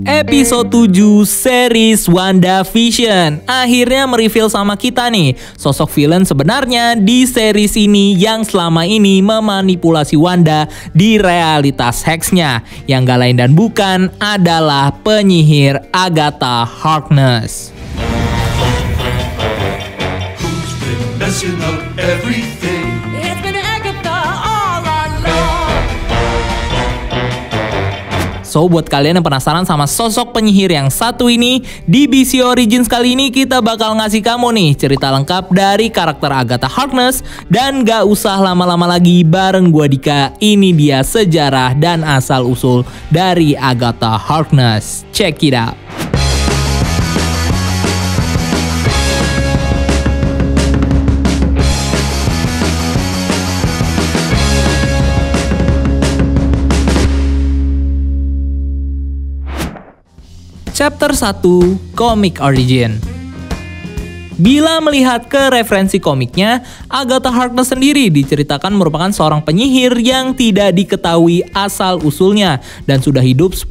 Episode 7 series WandaVision akhirnya mereveal sama kita nih sosok villain sebenarnya di series ini yang selama ini memanipulasi Wanda di realitas Hex-nya, yang gak lain dan bukan adalah penyihir Agatha Harkness. Who's been messing up everything? It's been Agatha all along. So, buat kalian yang penasaran sama sosok penyihir yang satu ini, di BC Origins kali ini kita bakal ngasih kamu nih cerita lengkap dari karakter Agatha Harkness. Dan gak usah lama-lama lagi, bareng gua Dika, ini dia sejarah dan asal-usul dari Agatha Harkness. Check it out. Chapter 1, Comic Origin. Bila melihat ke referensi komiknya, Agatha Harkness sendiri diceritakan merupakan seorang penyihir yang tidak diketahui asal-usulnya dan sudah hidup 10.000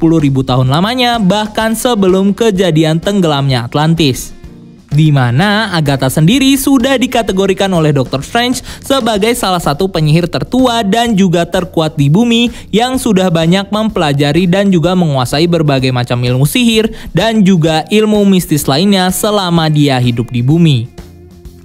tahun lamanya, bahkan sebelum kejadian tenggelamnya Atlantis. Di mana Agatha sendiri sudah dikategorikan oleh Dr. Strange sebagai salah satu penyihir tertua dan juga terkuat di bumi yang sudah banyak mempelajari dan juga menguasai berbagai macam ilmu sihir dan juga ilmu mistis lainnya selama dia hidup di bumi.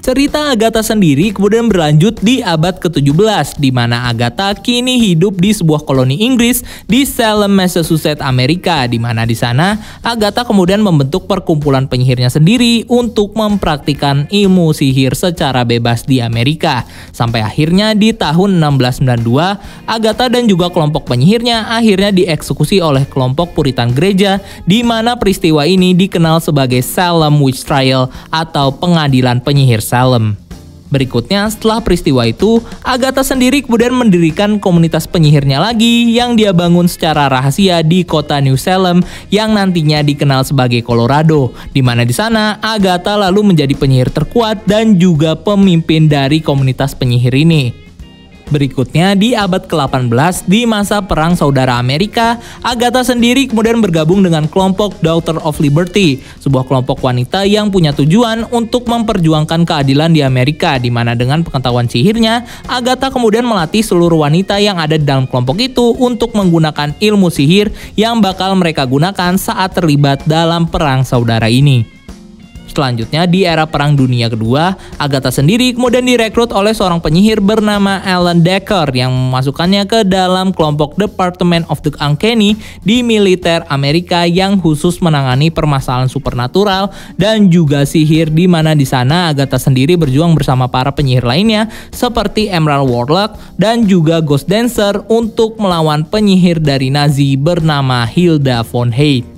Cerita Agatha sendiri kemudian berlanjut di abad ke-17, di mana Agatha kini hidup di sebuah koloni Inggris di Salem, Massachusetts, Amerika, di mana di sana Agatha kemudian membentuk perkumpulan penyihirnya sendiri untuk mempraktikkan ilmu sihir secara bebas di Amerika. Sampai akhirnya di tahun 1692, Agatha dan juga kelompok penyihirnya akhirnya dieksekusi oleh kelompok Puritan gereja, di mana peristiwa ini dikenal sebagai Salem Witch Trial atau pengadilan penyihir Salem. Berikutnya, setelah peristiwa itu, Agatha sendiri kemudian mendirikan komunitas penyihirnya lagi yang dia bangun secara rahasia di kota New Salem yang nantinya dikenal sebagai Colorado, di mana di sana Agatha lalu menjadi penyihir terkuat dan juga pemimpin dari komunitas penyihir ini. Berikutnya, di abad ke-18, di masa Perang Saudara Amerika, Agatha sendiri kemudian bergabung dengan kelompok Daughter of Liberty, sebuah kelompok wanita yang punya tujuan untuk memperjuangkan keadilan di Amerika, di mana dengan pengetahuan sihirnya, Agatha kemudian melatih seluruh wanita yang ada di dalam kelompok itu untuk menggunakan ilmu sihir yang bakal mereka gunakan saat terlibat dalam Perang Saudara ini. Selanjutnya, di era Perang Dunia Kedua, Agatha sendiri kemudian direkrut oleh seorang penyihir bernama Alan Decker yang memasukkannya ke dalam kelompok Department of the Uncanny di militer Amerika yang khusus menangani permasalahan supernatural dan juga sihir, di mana di sana Agatha sendiri berjuang bersama para penyihir lainnya seperti Emerald Warlock dan juga Ghost Dancer untuk melawan penyihir dari Nazi bernama Hilda von Hate.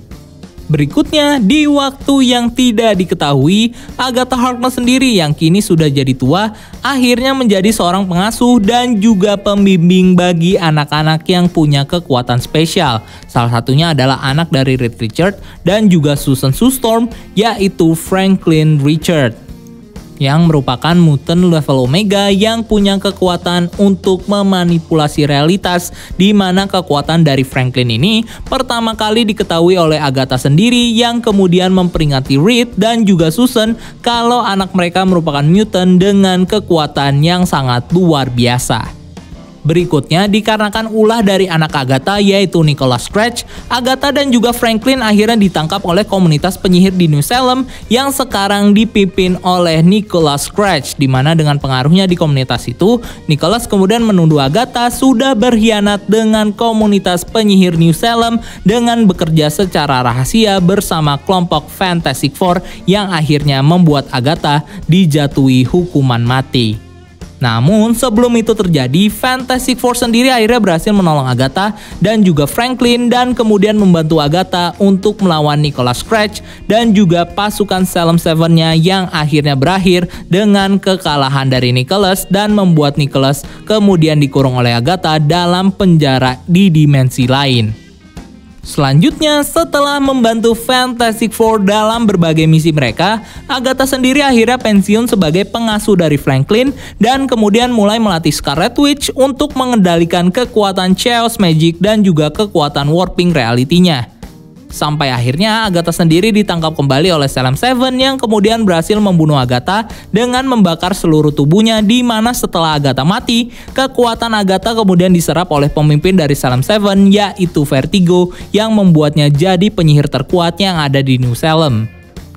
Berikutnya, di waktu yang tidak diketahui, Agatha Harkness sendiri yang kini sudah jadi tua, akhirnya menjadi seorang pengasuh dan juga pembimbing bagi anak-anak yang punya kekuatan spesial. Salah satunya adalah anak dari Reed Richards dan juga Susan Sue Storm, yaitu Franklin Richards, yang merupakan mutant level Omega yang punya kekuatan untuk memanipulasi realitas, di mana kekuatan dari Franklin ini pertama kali diketahui oleh Agatha sendiri yang kemudian memperingati Reed dan juga Susan kalau anak mereka merupakan mutant dengan kekuatan yang sangat luar biasa. Berikutnya, dikarenakan ulah dari anak Agatha yaitu Nicholas Scratch, Agatha dan juga Franklin akhirnya ditangkap oleh komunitas penyihir di New Salem yang sekarang dipimpin oleh Nicholas Scratch, di mana dengan pengaruhnya di komunitas itu, Nicholas kemudian menuduh Agatha sudah berkhianat dengan komunitas penyihir New Salem dengan bekerja secara rahasia bersama kelompok Fantastic Four yang akhirnya membuat Agatha dijatuhi hukuman mati. Namun sebelum itu terjadi, Fantastic Four sendiri akhirnya berhasil menolong Agatha dan juga Franklin dan kemudian membantu Agatha untuk melawan Nicholas Scratch dan juga pasukan Salem Seven-nya yang akhirnya berakhir dengan kekalahan dari Nicholas dan membuat Nicholas kemudian dikurung oleh Agatha dalam penjara di dimensi lain. Selanjutnya, setelah membantu Fantastic Four dalam berbagai misi mereka, Agatha sendiri akhirnya pensiun sebagai pengasuh dari Franklin dan kemudian mulai melatih Scarlet Witch untuk mengendalikan kekuatan Chaos Magic dan juga kekuatan Warping Reality-nya. Sampai akhirnya Agatha sendiri ditangkap kembali oleh Salem 7 yang kemudian berhasil membunuh Agatha dengan membakar seluruh tubuhnya, di mana setelah Agatha mati, kekuatan Agatha kemudian diserap oleh pemimpin dari Salem 7 yaitu Vertigo yang membuatnya jadi penyihir terkuat yang ada di New Salem.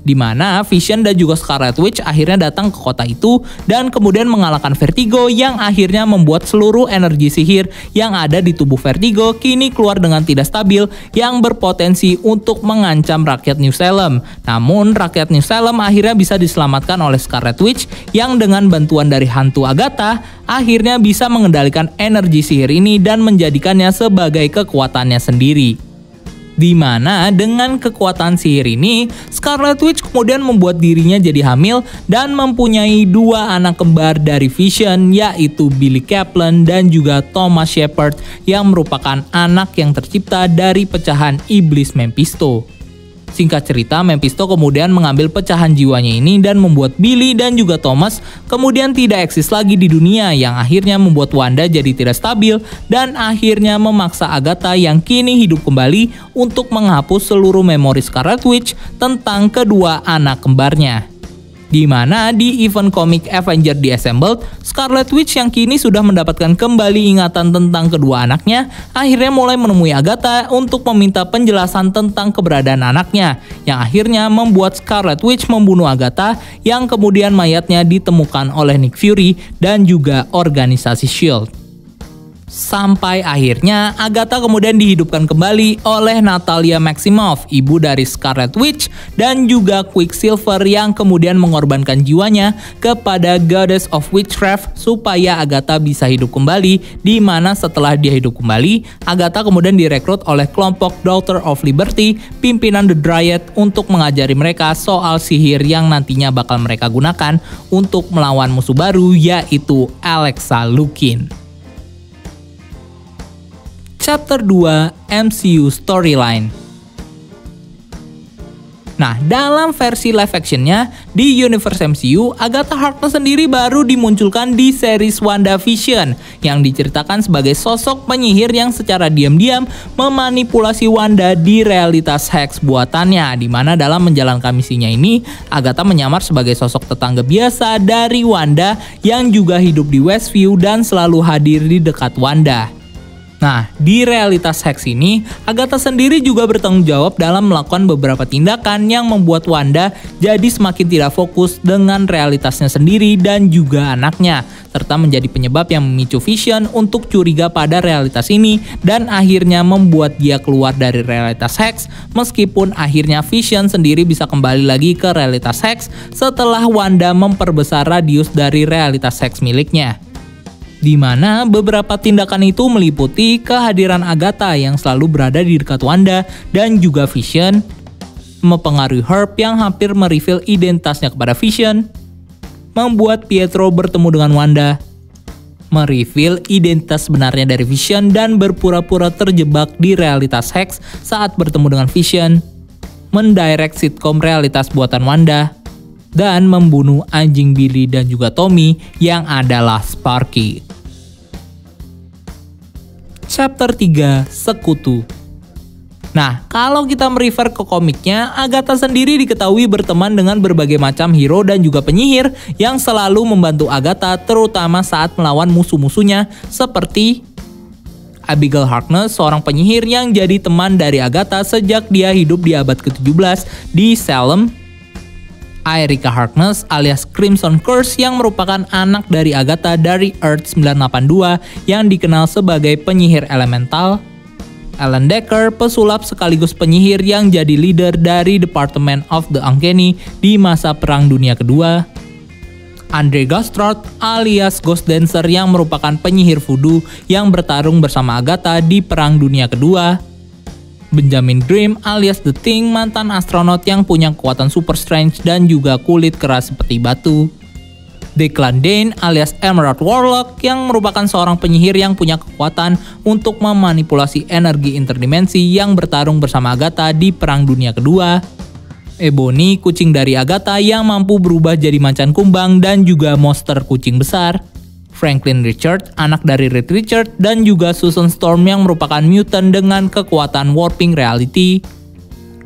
Di mana Vision dan juga Scarlet Witch akhirnya datang ke kota itu dan kemudian mengalahkan Vertigo yang akhirnya membuat seluruh energi sihir yang ada di tubuh Vertigo kini keluar dengan tidak stabil yang berpotensi untuk mengancam rakyat New Salem. Namun rakyat New Salem akhirnya bisa diselamatkan oleh Scarlet Witch yang dengan bantuan dari hantu Agatha akhirnya bisa mengendalikan energi sihir ini dan menjadikannya sebagai kekuatannya sendiri. Di mana dengan kekuatan sihir ini, Scarlet Witch kemudian membuat dirinya jadi hamil dan mempunyai 2 anak kembar dari Vision, yaitu Billy Kaplan dan juga Thomas Shepard yang merupakan anak yang tercipta dari pecahan iblis Mephisto. Singkat cerita, Mephisto kemudian mengambil pecahan jiwanya ini dan membuat Billy dan juga Thomas kemudian tidak eksis lagi di dunia, yang akhirnya membuat Wanda jadi tidak stabil dan akhirnya memaksa Agatha yang kini hidup kembali untuk menghapus seluruh memori Scarlet Witch tentang kedua anak kembarnya. Di mana di event komik Avengers Assembled, Scarlet Witch yang kini sudah mendapatkan kembali ingatan tentang kedua anaknya, akhirnya mulai menemui Agatha untuk meminta penjelasan tentang keberadaan anaknya, yang akhirnya membuat Scarlet Witch membunuh Agatha yang kemudian mayatnya ditemukan oleh Nick Fury dan juga organisasi S.H.I.E.L.D. Sampai akhirnya Agatha kemudian dihidupkan kembali oleh Natalia Maximoff, ibu dari Scarlet Witch, dan juga Quicksilver yang kemudian mengorbankan jiwanya kepada Goddess of Witchcraft supaya Agatha bisa hidup kembali, di mana setelah dia hidup kembali, Agatha kemudian direkrut oleh kelompok Daughter of Liberty, pimpinan The Dryad, untuk mengajari mereka soal sihir yang nantinya bakal mereka gunakan untuk melawan musuh baru yaitu Alexa Lukin. Chapter 2 MCU Storyline. Nah, dalam versi live actionnya di universe MCU, Agatha Harkness sendiri baru dimunculkan di series WandaVision yang diceritakan sebagai sosok penyihir yang secara diam-diam memanipulasi Wanda di realitas Hex buatannya, di mana dalam menjalankan misinya ini, Agatha menyamar sebagai sosok tetangga biasa dari Wanda yang juga hidup di Westview dan selalu hadir di dekat Wanda. Nah, di realitas Hex ini, Agatha sendiri juga bertanggung jawab dalam melakukan beberapa tindakan yang membuat Wanda jadi semakin tidak fokus dengan realitasnya sendiri dan juga anaknya, serta menjadi penyebab yang memicu Vision untuk curiga pada realitas ini dan akhirnya membuat dia keluar dari realitas Hex, meskipun akhirnya Vision sendiri bisa kembali lagi ke realitas Hex setelah Wanda memperbesar radius dari realitas Hex miliknya. Di mana beberapa tindakan itu meliputi kehadiran Agatha yang selalu berada di dekat Wanda dan juga Vision, mempengaruhi Herb yang hampir mereveal identitasnya kepada Vision, membuat Pietro bertemu dengan Wanda, mereveal identitas sebenarnya dari Vision dan berpura-pura terjebak di realitas Hex saat bertemu dengan Vision, mendirect sitcom realitas buatan Wanda, dan membunuh anjing Billy dan juga Tommy yang adalah Sparky. Chapter 3 Sekutu. Nah, kalau kita merefer ke komiknya, Agatha sendiri diketahui berteman dengan berbagai macam hero dan juga penyihir yang selalu membantu Agatha terutama saat melawan musuh-musuhnya seperti Abigail Harkness, seorang penyihir yang jadi teman dari Agatha sejak dia hidup di abad ke-17 di Salem. Erica Harkness alias Crimson Curse yang merupakan anak dari Agatha dari Earth 982 yang dikenal sebagai penyihir elemental. Alan Decker, pesulap sekaligus penyihir yang jadi leader dari Department of the Uncanny di masa Perang Dunia Kedua. Andre Gastrod alias Ghost Dancer yang merupakan penyihir voodoo yang bertarung bersama Agatha di Perang Dunia Kedua. Benjamin Grimm alias The Thing, mantan astronot yang punya kekuatan super strength dan juga kulit keras seperti batu. Declan Dane alias Emerald Warlock yang merupakan seorang penyihir yang punya kekuatan untuk memanipulasi energi interdimensi yang bertarung bersama Agatha di Perang Dunia Kedua. Ebony, kucing dari Agatha yang mampu berubah jadi macan kumbang dan juga monster kucing besar. Franklin Richard, anak dari Reed Richard, dan juga Susan Storm yang merupakan mutant dengan kekuatan warping reality.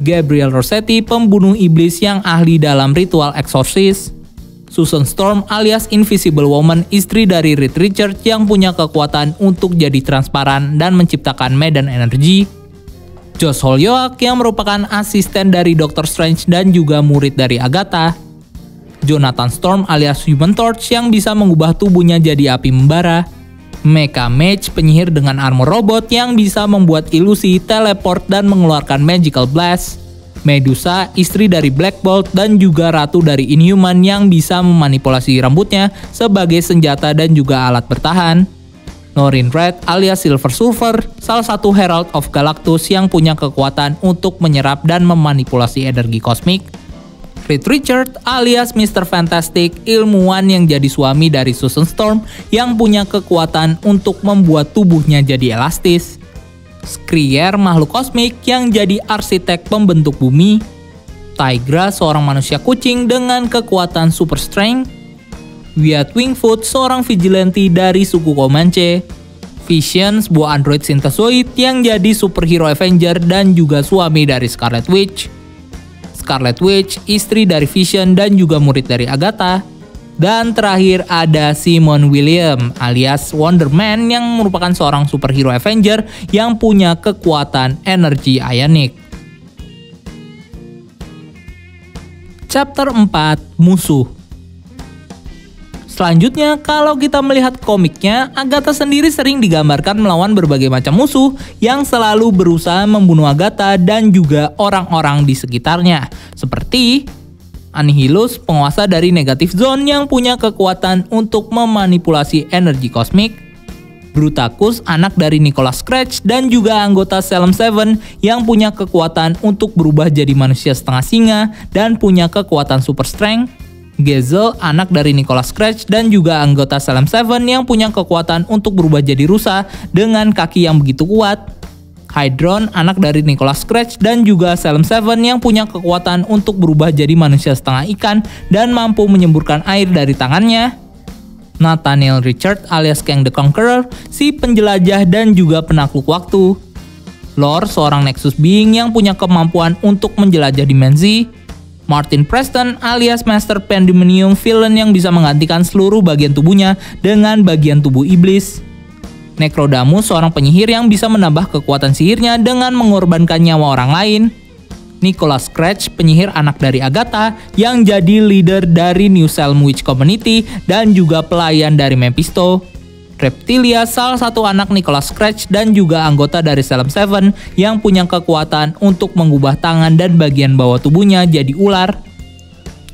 Gabriel Rossetti, pembunuh iblis yang ahli dalam ritual eksorsis. Susan Storm alias Invisible Woman, istri dari Reed Richards yang punya kekuatan untuk jadi transparan dan menciptakan medan energi. Josh Holyoake yang merupakan asisten dari Doctor Strange dan juga murid dari Agatha. Jonathan Storm alias Human Torch yang bisa mengubah tubuhnya jadi api membara. Mecha Mage, penyihir dengan armor robot yang bisa membuat ilusi, teleport, dan mengeluarkan magical blast. Medusa, istri dari Black Bolt dan juga ratu dari Inhuman yang bisa memanipulasi rambutnya sebagai senjata dan juga alat bertahan. Norrin Red alias Silver Surfer, salah satu Herald of Galactus yang punya kekuatan untuk menyerap dan memanipulasi energi kosmik. Reed Richards alias Mr. Fantastic, ilmuwan yang jadi suami dari Susan Storm yang punya kekuatan untuk membuat tubuhnya jadi elastis. Skrier, makhluk kosmik yang jadi arsitek pembentuk bumi. Tigra, seorang manusia kucing dengan kekuatan super strength. Wyatt Wingfoot, seorang vigilante dari suku Comanche. Vision, sebuah android synthezoid yang jadi superhero Avenger dan juga suami dari Scarlet Witch. Scarlet Witch, istri dari Vision dan juga murid dari Agatha. Dan terakhir ada Simon William alias Wonder Man yang merupakan seorang superhero Avenger yang punya kekuatan energi ionik. Chapter 4, Musuh. Selanjutnya, kalau kita melihat komiknya, Agatha sendiri sering digambarkan melawan berbagai macam musuh yang selalu berusaha membunuh Agatha dan juga orang-orang di sekitarnya. Seperti Annihilus, penguasa dari Negative Zone yang punya kekuatan untuk memanipulasi energi kosmik. Bruticus, anak dari Nicholas Scratch dan juga anggota Salem 7 yang punya kekuatan untuk berubah jadi manusia setengah singa dan punya kekuatan super strength. Gezel, anak dari Nicholas Scratch dan juga anggota Salem 7 yang punya kekuatan untuk berubah jadi rusa dengan kaki yang begitu kuat. Hydron, anak dari Nicholas Scratch dan juga Salem 7 yang punya kekuatan untuk berubah jadi manusia setengah ikan dan mampu menyemburkan air dari tangannya. Nathaniel Richard alias Kang the Conqueror, si penjelajah dan juga penakluk waktu. Lore, seorang Nexus Being yang punya kemampuan untuk menjelajah dimensi. Martin Preston alias Master Pandemonium, villain yang bisa menggantikan seluruh bagian tubuhnya dengan bagian tubuh iblis. Necrodamus, seorang penyihir yang bisa menambah kekuatan sihirnya dengan mengorbankan nyawa orang lain. Nicholas Scratch, penyihir anak dari Agatha yang jadi leader dari New Salem Witch Community dan juga pelayan dari Mephisto. Reptilia, salah satu anak Nicholas Scratch dan juga anggota dari Salem 7 yang punya kekuatan untuk mengubah tangan dan bagian bawah tubuhnya jadi ular.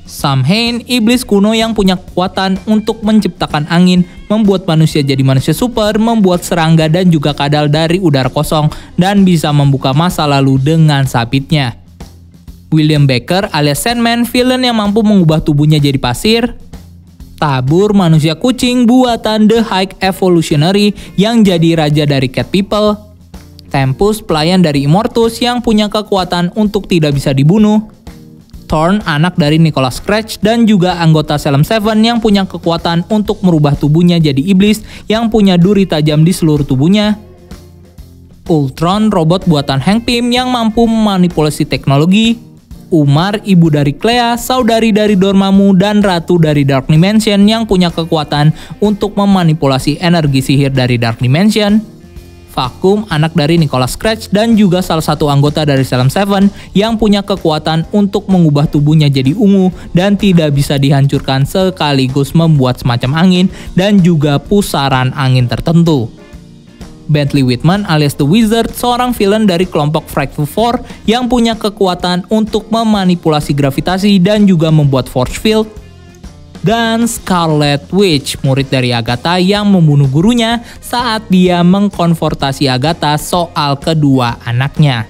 Samhain, iblis kuno yang punya kekuatan untuk menciptakan angin, membuat manusia jadi manusia super, membuat serangga dan juga kadal dari udara kosong, dan bisa membuka masa lalu dengan sabitnya. William Baker alias Sandman, villain yang mampu mengubah tubuhnya jadi pasir. Tabur, manusia kucing buatan The High Evolutionary yang jadi raja dari Cat People. Tempus, pelayan dari Immortus yang punya kekuatan untuk tidak bisa dibunuh. Thorn, anak dari Nicholas Scratch dan juga anggota Salem 7 yang punya kekuatan untuk merubah tubuhnya jadi iblis yang punya duri tajam di seluruh tubuhnya. Ultron, robot buatan Hank Pym yang mampu memanipulasi teknologi. Umar, ibu dari Clea, saudari dari Dormammu dan ratu dari Dark Dimension yang punya kekuatan untuk memanipulasi energi sihir dari Dark Dimension. Vacuum, anak dari Nicholas Scratch dan juga salah satu anggota dari Salem 7 yang punya kekuatan untuk mengubah tubuhnya jadi ungu dan tidak bisa dihancurkan sekaligus membuat semacam angin dan juga pusaran angin tertentu. Bentley Whitman alias The Wizard, seorang villain dari kelompok Frightful Four yang punya kekuatan untuk memanipulasi gravitasi dan juga membuat force field. Dan Scarlet Witch, murid dari Agatha yang membunuh gurunya saat dia mengkonfrontasi Agatha soal kedua anaknya.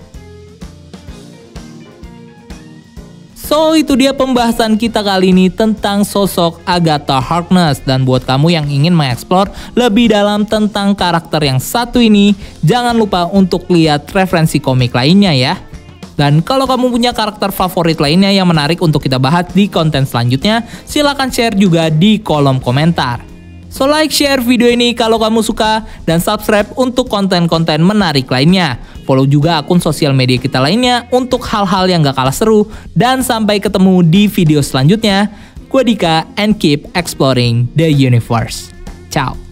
So, itu dia pembahasan kita kali ini tentang sosok Agatha Harkness. Dan buat kamu yang ingin mengeksplor lebih dalam tentang karakter yang satu ini, jangan lupa untuk lihat referensi komik lainnya ya. Dan kalau kamu punya karakter favorit lainnya yang menarik untuk kita bahas di konten selanjutnya, silahkan share juga di kolom komentar. So like, share video ini kalau kamu suka, dan subscribe untuk konten-konten menarik lainnya. Follow juga akun sosial media kita lainnya untuk hal-hal yang gak kalah seru. Dan sampai ketemu di video selanjutnya. Gue Dika, and keep exploring the universe. Ciao.